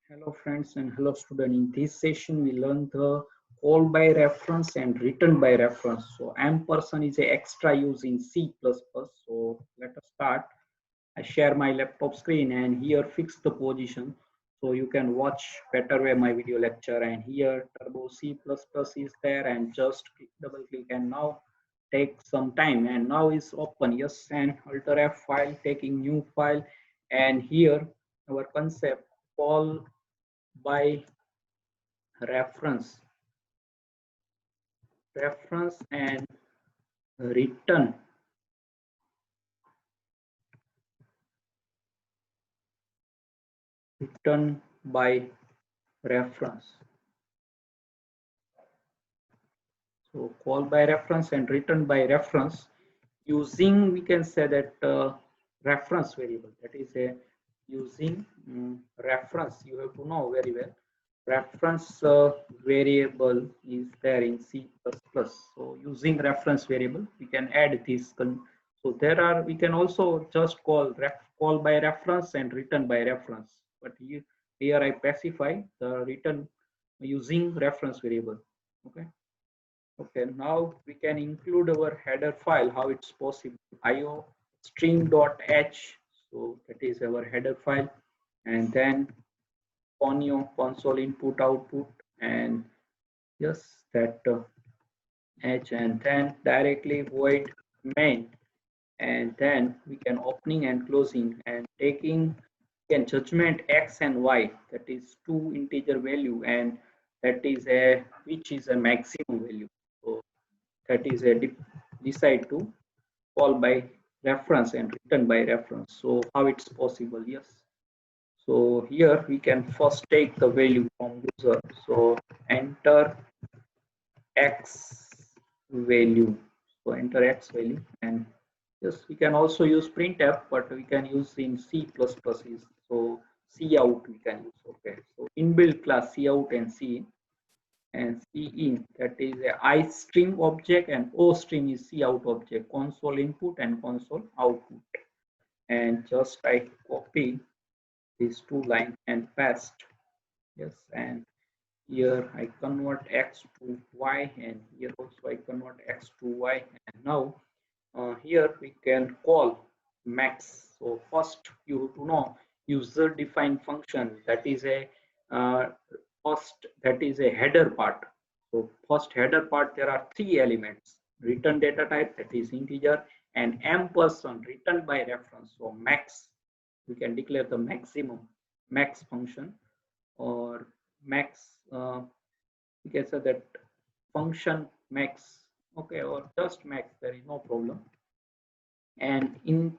Hello friends and hello student. In this session we learn the call by reference and return by reference. So ampersand is a extra use in C++. So let us start. I share my laptop screen and here fix the position so you can watch better way my video lecture, and here turbo C++ is there and just double click and now take some time and now is open. Yes, and alter F file taking new file, and here our concept call by reference and return by reference. So call by reference and return by reference using, we can say that reference variable, that is a using reference. You have to know very well reference variable is there in C++. So using reference variable we can add this so there are, we can also just call by reference and return by reference, but here I specify the return using reference variable. Okay, now we can include our header file. How it's possible? IO string.h, so that is our header file, and then conio console input output, and yes, that h, and then directly void main, and then we can opening and closing and taking can judgment x and y, that is two integer value, and that is a which is a maximum value. So that is a decide to call by reference and return by reference. So how it's possible? Yes, so here we can first take the value from user, so enter x value, so enter x value, and yes, we can also use printf, but we can use in C++ is so cout we can use. Okay, so inbuilt class cout and cin, and cin, that is a I string object, and O string is cout object, console input and console output. And just I copy these two lines and paste. Yes, and here I convert x to y, and here also I convert x to y. And now here we can call max. So first you have to know user defined function, that is a uh, first, that is a header part. So first header part, there are three elements: return data type, that is integer, and ampersand return by reference. So max, we can declare the maximum max function, or max we can say that function max. Okay, or just max, there is no problem. And in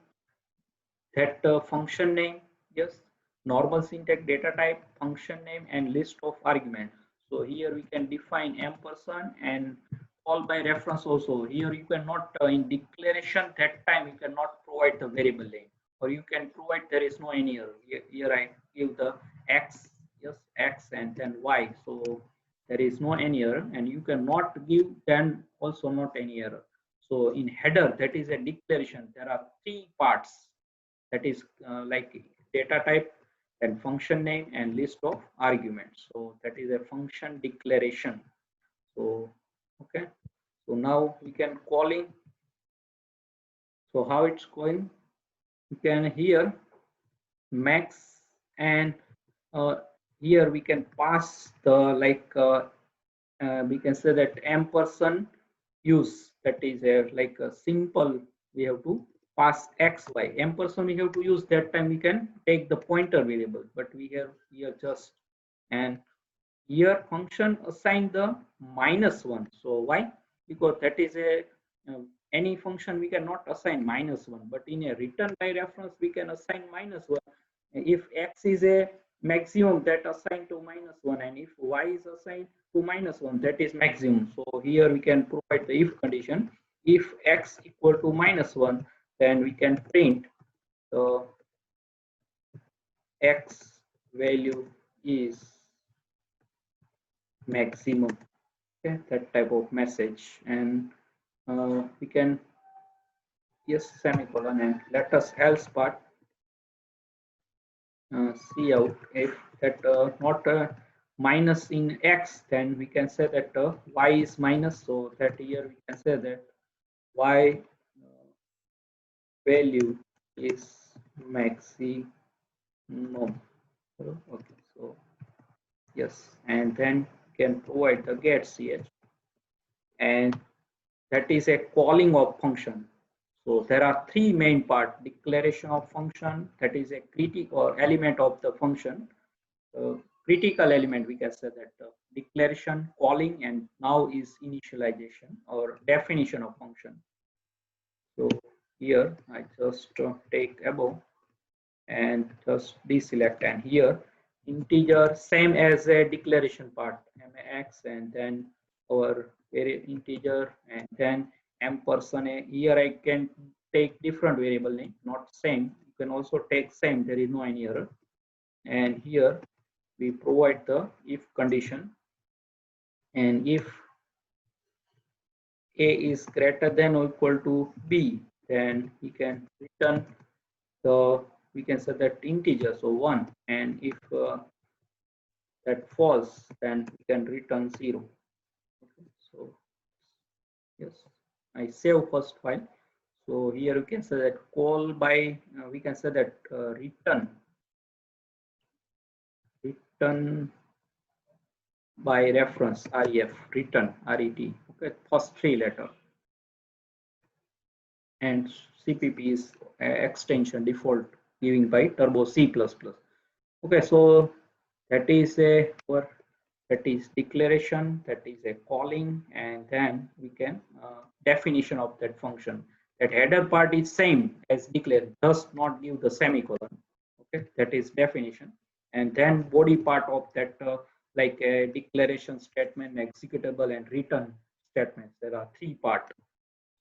that function name, yes, normal syntax, data type, function name, and list of arguments. So here we can define ampersand and call by reference. Also here you cannot in declaration that time you cannot provide the variable name, or you can provide, there is no any error. Here I give the x, yes, x, and then y, so there is no any error, and you cannot give then also not any error. So in header, that is a declaration, there are three parts, that is like data type and function name and list of arguments. So that is a function declaration. So okay, so now we can calling. So how it's going, you can here max, and uh, here we can pass the like we can say that ampersand use, that is a like a simple, we have to pass x y. Ampersand we have to use that time, we can take the pointer variable, but we have here just, and here function assign the -1. So why? Because that is a any function we cannot assign -1, but in a return by reference we can assign -1. If x is a maximum, that assigned to -1, and if y is assigned to -1, that is maximum. So here we can provide the if condition. If x equal to -1, then we can print the x value is maximum. Okay, that type of message, and we can, yes, semicolon, and let us else part cout if that not minus in x, then we can say that y is minus. So that here we can say that y value is maximum. Okay, so yes, and then can provide the get ch, and that is a calling of function. So there are three main part: declaration of function, that is a critical or element of the function, critical element, we can say that declaration, calling, and now is initialization or definition of function. So here I just take above and just deselect, and here integer same as a declaration part, max, and then our integer, and then ampersand a. Here I can take different variable name, not same. You can also take same, there is no any error. And here we provide the if condition, and if a is greater than or equal to b, then we can return the, we can say that integer, so 1, and if that false, then we can return 0. Okay, so yes, I save first file. So here you can say that call by we can say that return by reference, ref, return, ret. Okay, first three letter, and cpp is extension default giving by turbo c++. Okay, so that is a for, that is declaration, that is a calling, and then we can definition of that function. That header part is same as declare, does not give the semicolon. Okay, that is definition. And then body part of that like a declaration statement, executable, and return statements. There are three parts.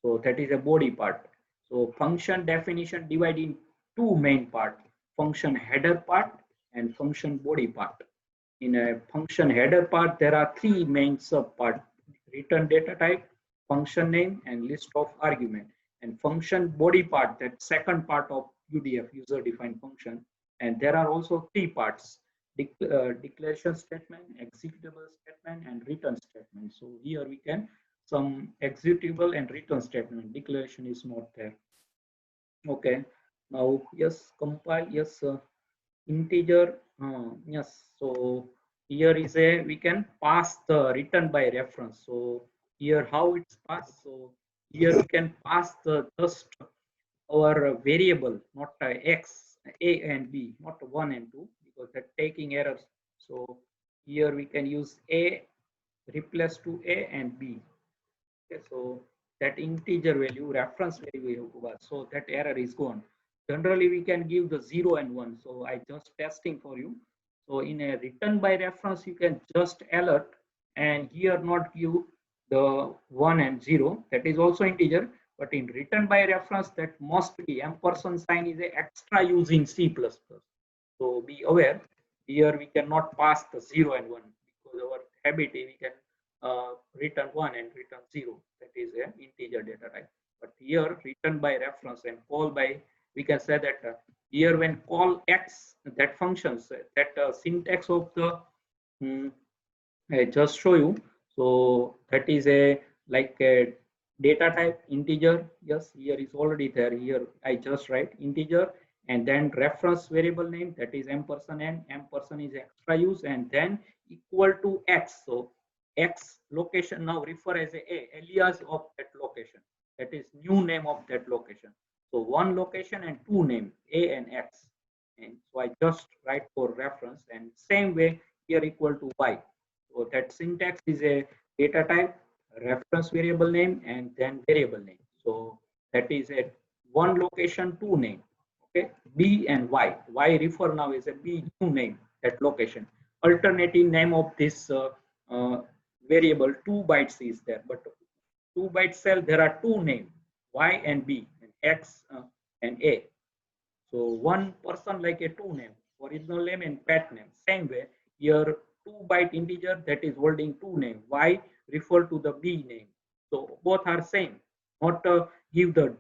So that is a body part. So function definition divided in two main part: function header part and function body part. In a function header part, there are three main sub part: return data type, function name, and list of argument. And function body part, that second part of UDF, user defined function. And there are also three parts: declaration statement, executable statement, and return statement. So here we can some executable and return statement. Declaration is not there. Okay, now yes, compile, yes, integer, yes. So here is a, we can pass the return by reference. So here how it's passed. So here we can pass the just our variable, not x, a and b, not 1 and 2, because that taking errors. So here we can use a replace to a and b. Okay, so that integer value, reference value, so that error is gone. Generally we can give the 0 and 1. So I just testing for you. So in a return by reference, you can just alert, and here not give the 1 and 0, that is also integer. But in return by reference, that must be ampersand sign is a extra use in C++. So be aware, here we cannot pass the 0 and 1, because our habit is we can return 1 and return 0, that is an integer data type. But here return by reference and call by, we can say that here when call x, that functions, that syntax of the I just show you. So that is a like a data type integer. Yes, here is already there. Here I just write integer, and then reference variable name, that is ampersand, and ampersand is extra use, and then equal to x. So x location now refer as a alias of that location. That is new name of that location. So one location and two name, a and x. And so I just write for reference, and same way here equal to y. So that syntax is a data type, reference variable name, and then variable name. So that is a one location, two name. Okay, b and y. Y refer now is a b new name, that location. Alternative name of this variable 2 bytes is there, but 2 byte cell there are two names, y and b, and x and a. So one person like a two name, original name and pet name. Same way here 2 byte integer that is holding two name, y refer to the b name. So both are same, not give the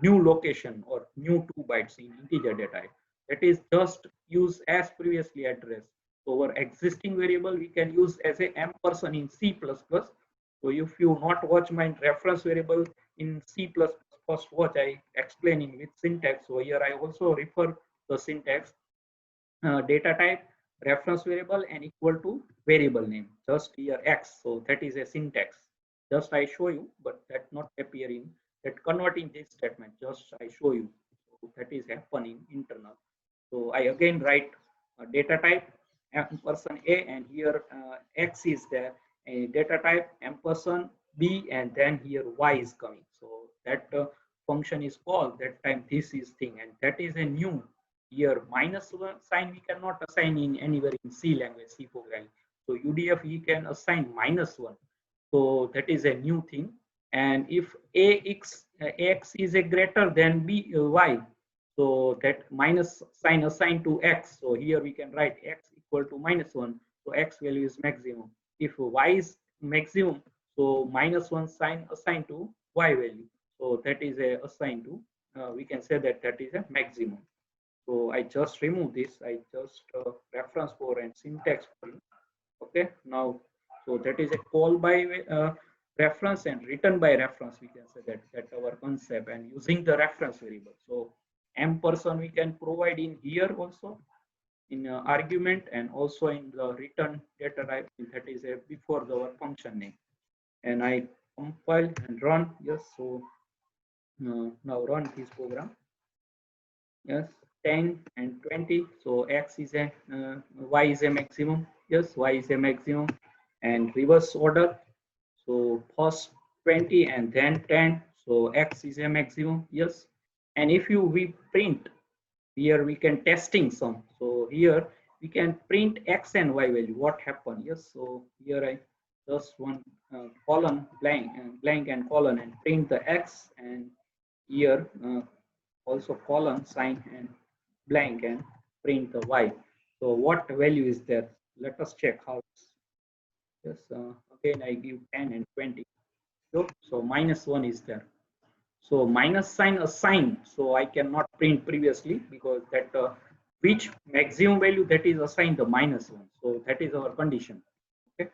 new location or new 2 bytes in integer data. That is just use as previously addressed. So our existing variable we can use as a ampersand in C++. So if you not watch my reference variable in C++, first watch I explaining with syntax. So here I also refer the syntax. Data type, reference variable, and equal to variable name. Just here X. So that is a syntax. Just I show you, but that not appearing. That converting this statement. Just I show you. So that is happening internal. So I again write data type ampersand A, and here X is there. A data type ampersand B, and then here Y is coming. So that function is called. That time this is thing, and that is a new. Here minus one sign we cannot assign in anywhere in C language, C programming. So UDF we can assign -1. So that is a new thing. And if AX is a greater than Y, so that minus sign assigned to X. So here we can write X equal to -1. So X value is maximum. If Y is maximum, so -1 sign assigned to Y value. So that is a assigned to, we can say that that is a maximum. So I just remove this. I just reference for and syntax for you. Okay. Now, so that is a call by reference and return by reference. We can say that our concept and using the reference variable. So ampersand we can provide in here also in argument and also in the return data type. That is a before the function name. And I compile and run. Yes. So now run this program. Yes, 10 and 20. So X is a Y is a maximum. Yes, Y is a maximum. And reverse order. So first 20 and then 10. So X is a maximum. Yes. And if you we print here, we can testing some. So here we can print X and Y value. What happened? Yes. So here I just one column blank and column and print the X, and here also column sign and blank and print the Y. So what value is there? Let us check how. Yes, again I give 10 and 20. So -1 is there. So minus sign assigned. So I cannot print previously because that which maximum value that is assigned the -1. So that is our condition. Okay.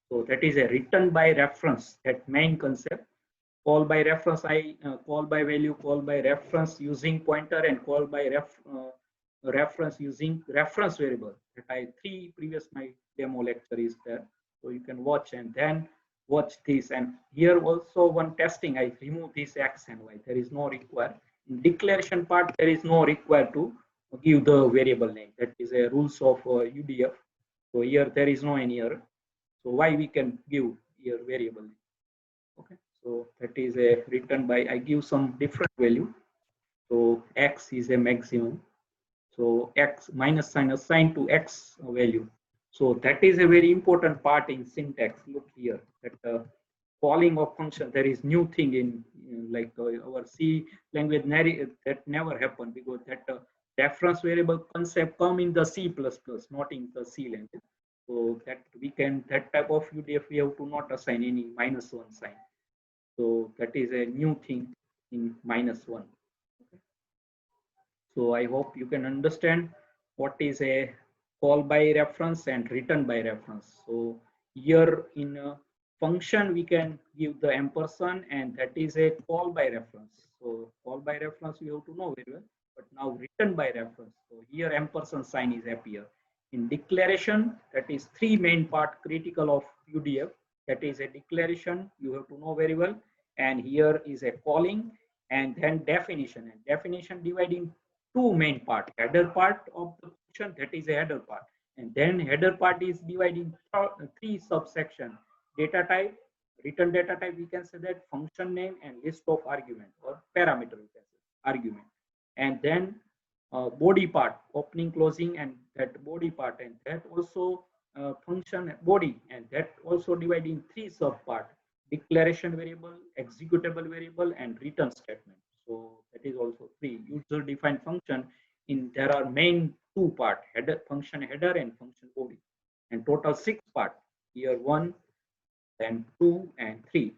So that is a return by reference. That main concept. Call by reference, I call by value, call by reference using pointer, and call by reference using reference variable. That I three previous my demo lecture is there, so you can watch and then watch this. And here also one testing, I remove this X and Y. There is no require in declaration part. There is no require to give the variable name. That is a rules of UDF. So here there is no any error. So why we can give here variable name. Okay. So that is a written by, I give some different value. So X is a maximum. So X minus sign assigned to X value. So that is a very important part in syntax. Look here, that calling of function, there is new thing in like our C language that never happened because that reference variable concept come in the C++, not in the C language. So that we can, that type of UDF we have to not assign any -1 sign. So that is a new thing in -1. Okay. So I hope you can understand what is a call by reference and return by reference. So here in a function we can give the ampersand, and that is a call by reference. So call by reference you have to know very well, but now return by reference. So here ampersand sign is appear. In declaration, that is three main part critical of UDF. That is a declaration you have to know very well, and here is a calling, and then definition. And definition dividing two main part, header part of the function, that is a header part, and then header part is dividing three subsection: data type, return data type, we can say that, function name, and list of argument or parameter, we can say argument. And then body part, opening, closing, and that body part, and that also function body, and that also dividing three sub part: declaration variable, executable variable, and return statement. So that is also three user defined function. In there are main two part: header function header and function body, and total six part. Here one, then two, and three.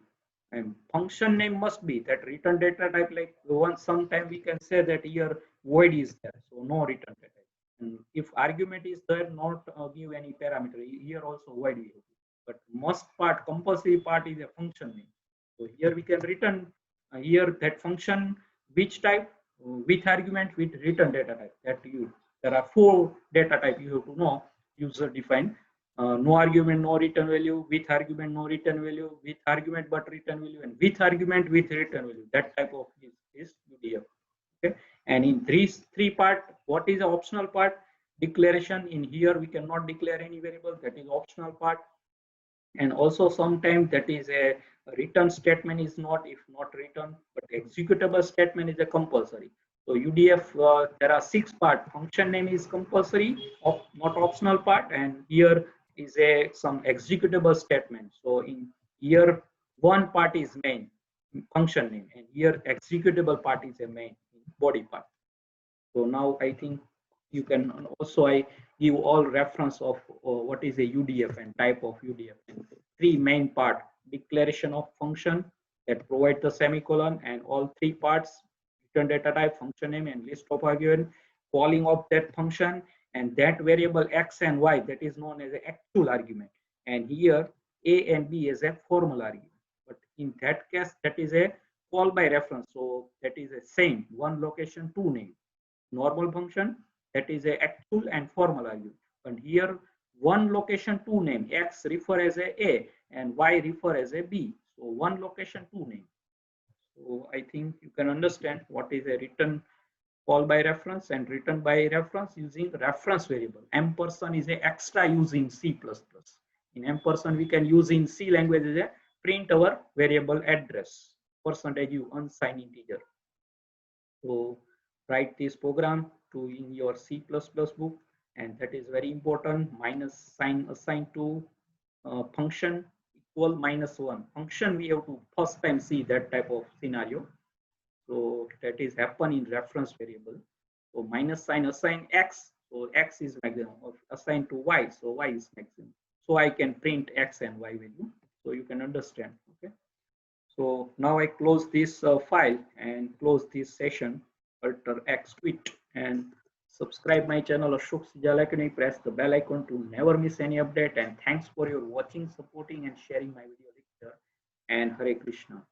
And function name must be that return data type, like one sometime we can say that here void is there, so no return data type. And if argument is there, not give any parameter. Here also avoid VOP. But most part, compulsory part is a function name. So here we can return here that function which type with argument with return data type. That you there are 4 data type you have to know user defined. No argument, no return value, with argument, no return value, with argument but return value, and with argument with return value. That type of is UDF. Okay, and in three part, what is the optional part? Declaration. In here we cannot declare any variable, that is optional part. And also sometimes that is a return statement is not, if not return, but executable statement is a compulsory. So UDF, there are 6 part. Function name is compulsory, not optional part, and here is a some executable statement. So in here one part is main function name, and here executable part is a main body part. So now I think you can also I give all reference of what is a UDF and type of UDF. And 3 main part: declaration of function that provide the semicolon, and all 3 parts: return data type, function name, and list of argument, calling of that function, and that variable x and y that is known as an actual argument. And here a and b is a formal argument. But in that case, that is a call by reference. So that is a same one location, 2 name. Normal function, that is a actual and formal argument. And here one location, 2 name, x refer as a and y refer as a b. So one location, 2 name. So I think you can understand what is a return call by reference and return by reference using reference variable. Ampersand is a extra using C++. In ampersand we can use in C language as a print our variable address, %u unsigned integer. So write this program to in your C++ book, and that is very important. Minus sign assigned to function equal -1. Function we have to first time see that type of scenario. So that is happen in reference variable. So minus sign assign x. So x is maximum. Assigned to y. So y is maximum. So I can print x and y value. So you can understand. Okay. So now I close this file and close this session. Alter X quit and subscribe my channel Ashok Sijal Academy. Press the bell icon to never miss any update. And thanks for your watching, supporting, and sharing my video lecture. And Hare Krishna.